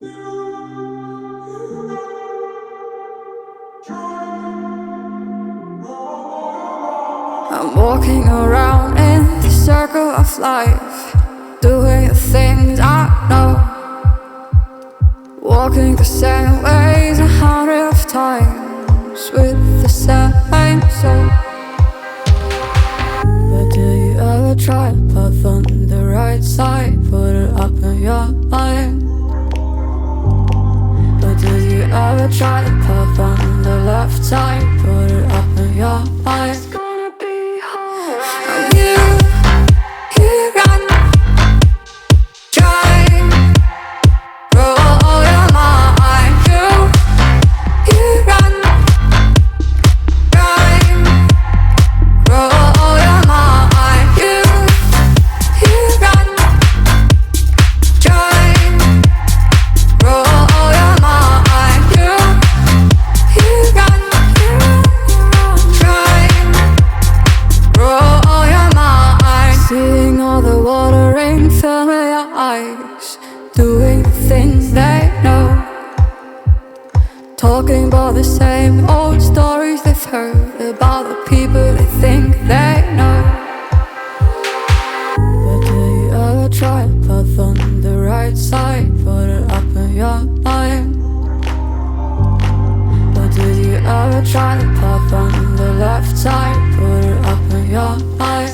I'm walking around in the circle of life, doing the things I know, walking the same ways 100 of times with the same soul. But do you ever try to path on the right side, put it up in your mind? But do you ever try to path on the left side, put it up in your mind? Doing the things they know, talking about the same old stories they've heard about the people they think they know. But do you ever try to path on the right side, put it up in your mind? But do you ever try to path on the left side, put it up in your mind?